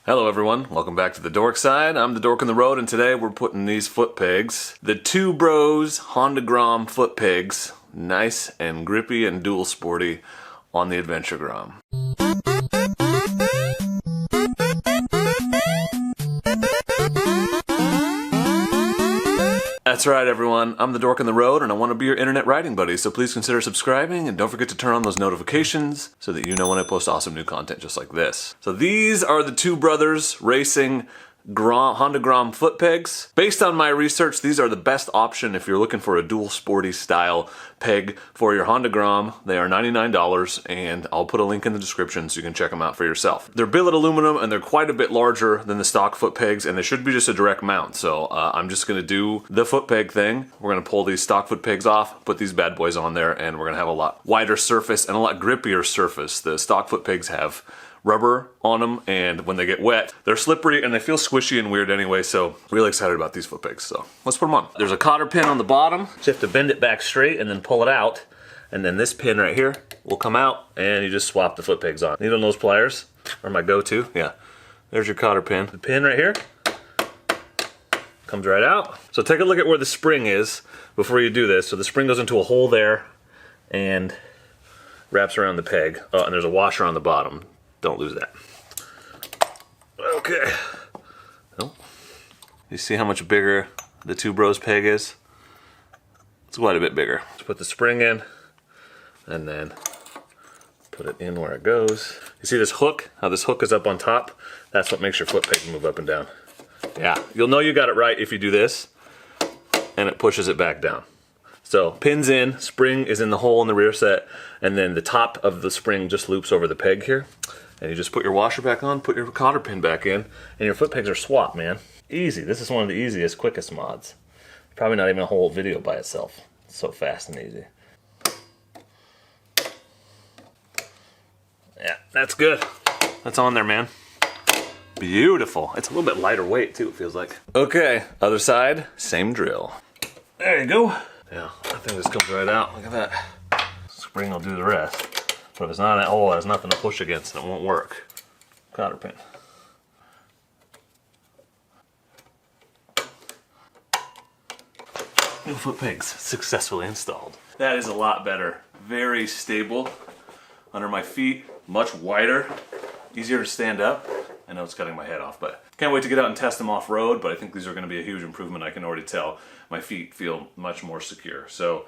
Hello everyone, welcome back to the Dork side. I'm the Dork on the road, and today we're putting these foot pegs, the Two Bros Honda Grom foot pegs, nice and grippy and dual sporty, on the Adventure Grom. That's right everyone, I'm the Dork on the road and I want to be your internet riding buddy, so please consider subscribing and don't forget to turn on those notifications so that you know when I post awesome new content just like this. So these are the Two Brothers Racing Honda Grom foot pegs. Based on my research, these are the best option if you're looking for a dual sporty style peg for your Honda Grom. They are $99 and I'll put a link in the description so you can check them out for yourself. They're billet aluminum and they're quite a bit larger than the stock foot pegs, and they should be just a direct mount. So I'm just gonna do the foot peg thing. We're gonna pull these stock foot pegs off, put these bad boys on there, and we're gonna have a lot wider surface and a lot grippier surface. The stock foot pegs have rubber on them, and when they get wet, they're slippery and they feel squishy and weird anyway, so really excited about these foot pegs, so let's put them on. There's a cotter pin on the bottom, so you have to bend it back straight and then pull it out, and then this pin right here will come out and you just swap the foot pegs on. Needle nose pliers are my go-to. Yeah, there's your cotter pin. The pin right here comes right out. So take a look at where the spring is before you do this. So the spring goes into a hole there and wraps around the peg. Oh, and there's a washer on the bottom. Don't lose that. Okay. Oh. You see how much bigger the Two Bros peg is? It's quite a bit bigger. Let's put the spring in and then put it in where it goes. You see this hook? How this hook is up on top? That's what makes your foot peg move up and down. Yeah, you'll know you got it right if you do this and it pushes it back down. So pins in, spring is in the hole in the rear set, and then the top of the spring just loops over the peg here. And you just put your washer back on, put your cotter pin back in, and your foot pegs are swapped, man. Easy. This is one of the easiest, quickest mods. Probably not even a whole video by itself. It's so fast and easy. Yeah, that's good. That's on there, man. Beautiful. It's a little bit lighter weight too, it feels like. Okay, other side, same drill. There you go. Yeah, I think this comes right out. Look at that. Spring will do the rest. But if it's not in that hole, there's nothing to push against and it won't work. Cotter pin. New foot pegs successfully installed. That is a lot better. Very stable under my feet, much wider, easier to stand up. I know it's cutting my head off, but can't wait to get out and test them off-road, but I think these are going to be a huge improvement. I can already tell my feet feel much more secure. So,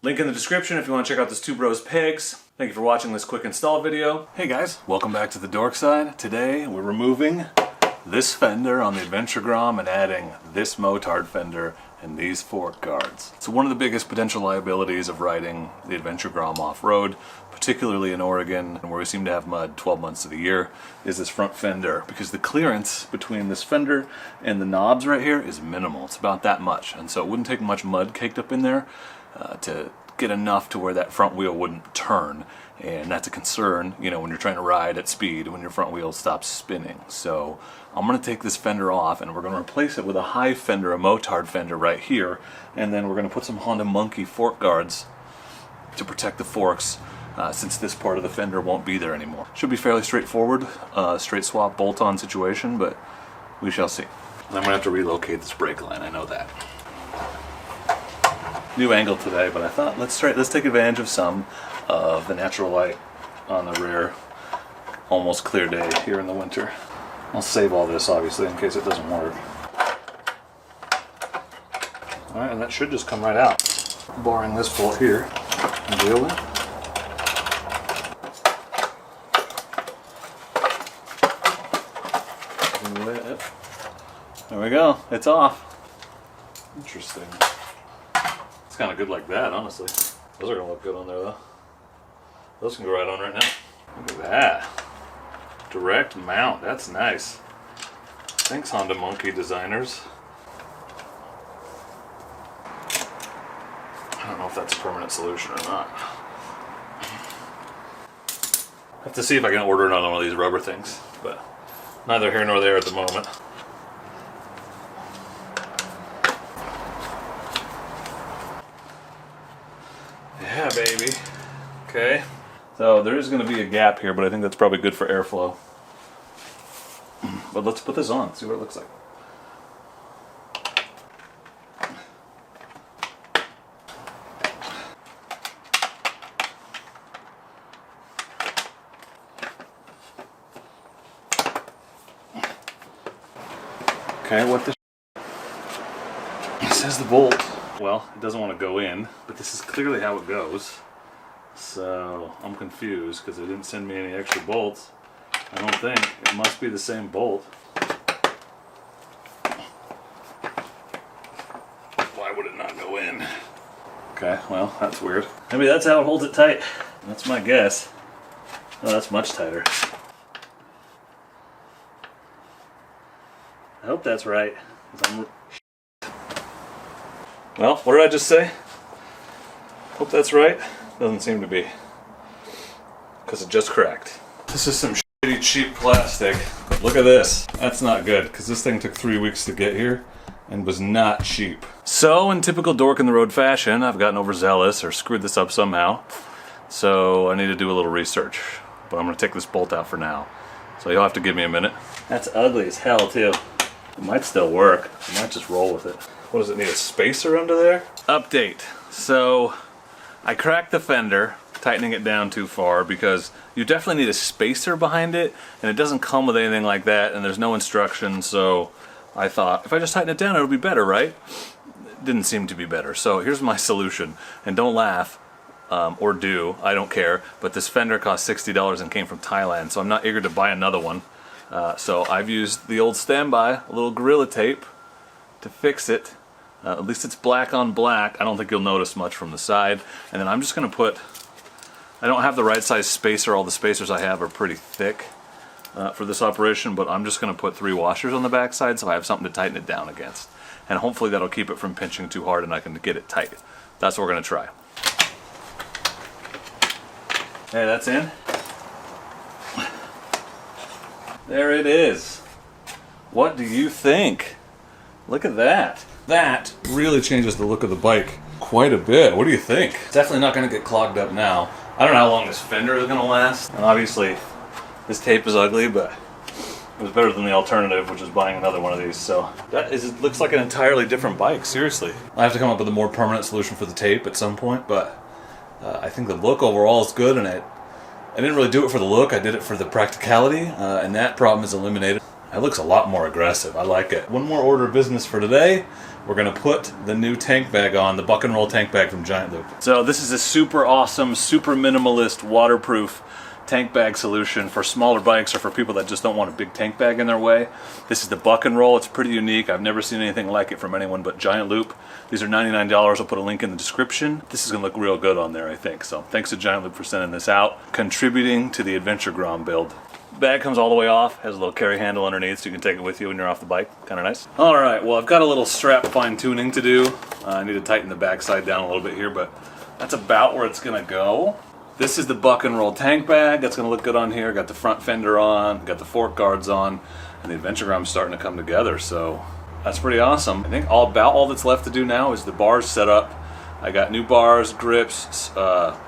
link in the description if you want to check out this Two Bros pegs. Thank you for watching this quick install video. Hey guys, welcome back to the Dork side. Today we're removing this fender on the Adventure Grom and adding this motard fender and these fork guards. So one of the biggest potential liabilities of riding the Adventure Grom off-road, particularly in Oregon, where we seem to have mud 12 months of the year, is this front fender, because the clearance between this fender and the knobs right here is minimal. It's about that much, and so it wouldn't take much mud caked up in there to get enough to where that front wheel wouldn't turn, and that's a concern, you know, when you're trying to ride at speed when your front wheel stops spinning. So I'm going to take this fender off and we're going to replace it with a high fender, a motard fender right here, and then we're going to put some Honda Monkey fork guards to protect the forks since this part of the fender won't be there anymore. Should be fairly straightforward, straight swap bolt-on situation, but we shall see. I'm going to have to relocate this brake line, I know that. New angle today, but I thought let's take advantage of some of the natural light on the rear. Almost clear day here in the winter. I'll save all this obviously in case it doesn't work. Alright, and that should just come right out, barring this bolt here and deal with. There we go, it's off. Interesting. It's kind of good like that, honestly. Those are going to look good on there, though. Those can go right on right now. Look at that. Direct mount. That's nice. Thanks, Honda Monkey designers. I don't know if that's a permanent solution or not. I have to see if I can order another one of these rubber things, but neither here nor there at the moment. Yeah, baby. Okay. So there is going to be a gap here, but I think that's probably good for airflow. But let's put this on, see what it looks like. Okay, what the it says the bolt. Well, it doesn't want to go in, but this is clearly how it goes. So I'm confused because they didn't send me any extra bolts. I don't think. It must be the same bolt. Why would it not go in? Okay, well, that's weird. Maybe that's how it holds it tight. That's my guess. Oh, that's much tighter. I hope that's right. Well, what did I just say? Hope that's right. Doesn't seem to be. Because it just cracked. This is some shitty cheap plastic. But look at this. That's not good, because this thing took 3 weeks to get here and was not cheap. So, in typical Dork in the Road fashion, I've gotten overzealous or screwed this up somehow. So I need to do a little research. But I'm going to take this bolt out for now. So you'll have to give me a minute. That's ugly as hell, too. It might still work. I might just roll with it. What does it need, a spacer under there? Update. So I cracked the fender, tightening it down too far because you definitely need a spacer behind it, and it doesn't come with anything like that, and there's no instructions, so I thought if I just tighten it down it'll be better, right? It didn't seem to be better. So here's my solution, and don't laugh, or do, I don't care, but this fender cost $60 and came from Thailand, so I'm not eager to buy another one. So I've used the old standby, a little Gorilla Tape, to fix it. At least it's black on black. I don't think you'll notice much from the side. And then I'm just going to put, I don't have the right size spacer. All the spacers I have are pretty thick for this operation, but I'm just going to put 3 washers on the back side so I have something to tighten it down against. And hopefully that'll keep it from pinching too hard and I can get it tight. That's what we're going to try. Hey, that's in. There it is. What do you think? Look at that. That really changes the look of the bike quite a bit. What do you think? It's definitely not going to get clogged up now. I don't know how long this fender is going to last. And obviously, this tape is ugly, but it was better than the alternative, which is buying another one of these. So that is, it looks like an entirely different bike, seriously. I have to come up with a more permanent solution for the tape at some point, but I think the look overall is good, and I didn't really do it for the look, I did it for the practicality, and that problem is eliminated. It looks a lot more aggressive, I like it. One more order of business for today. We're going to put the new tank bag on, the Buckin Roll tank bag from Giant Loop. So this is a super awesome, super minimalist, waterproof tank bag solution for smaller bikes or for people that just don't want a big tank bag in their way. This is the Buckin Roll. It's pretty unique. I've never seen anything like it from anyone but Giant Loop. These are $99. I'll put a link in the description. This is going to look real good on there, I think. So thanks to Giant Loop for sending this out, contributing to the Adventure Grom build. Bag comes all the way off, has a little carry handle underneath so you can take it with you when you're off the bike. Kind of nice. Alright, well I've got a little strap fine tuning to do. I need to tighten the back side down a little bit here, but that's about where it's going to go. This is the Buckin Roll tank bag. That's going to look good on here. Got the front fender on, got the fork guards on, and the Adventure Grom's starting to come together, so that's pretty awesome. I think about all that's left to do now is the bars set up. I got new bars, grips,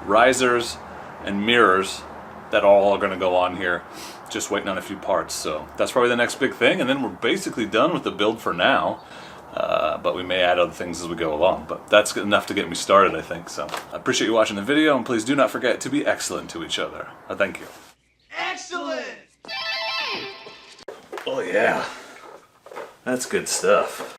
risers, and mirrors that all are going to go on here. Just waiting on a few parts, so that's probably the next big thing, and then we're basically done with the build for now. But we may add other things as we go along, but that's enough to get me started, I think. So I appreciate you watching the video, and please do not forget to be excellent to each other. Thank you. Excellent! Oh yeah, that's good stuff.